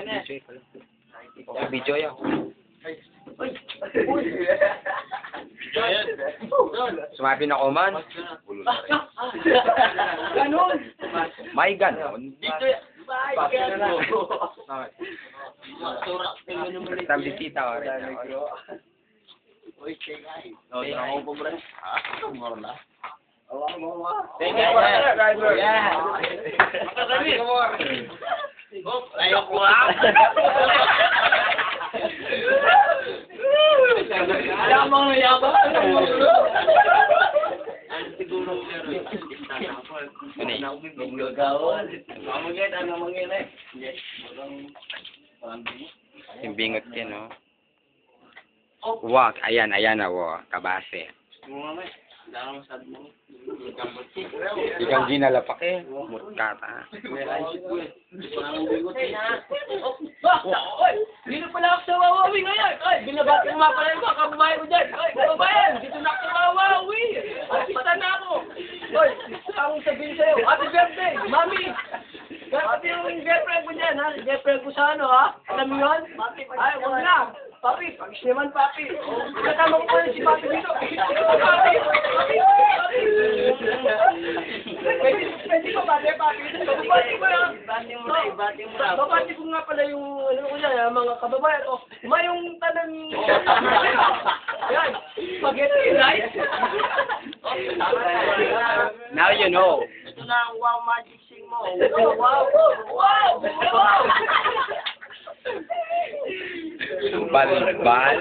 Okay, video yan. Sumabi na ko man. Ganon. May ganon. Tam bisita o rin. Yabang na yabang. Yung bingot yan, no? Wak, ayan na, kabase. Ikang ginalapak eh. Mutkata. Dito pala ako sa Wawawi ngayon. Ay, binabati ko nga pala yung mga kababayan ko dyan. Ay, kababayan, dito na ako sa Wawawi. Artista na ako. Oy, gusto akong sabihin sa'yo. Happy birthday, mami. Pati yung girlfriend ko dyan, ha? Girlfriend ko sa ano, ha? Alam mo yun? Ay, huwag na. Papi, pagis naman, papi. Kasama ko pa rin si papi dito. Papi, papi, papi. Pwede ko ba, papi? Babati ko yan. Babati ko nga pala yung, ano ko dyan, mga kababayan ko. Yung tanang... Yan, spaghetti rice. Now you know. Ito na ang wow magic sing mo. Wow, wow, wow. Bal.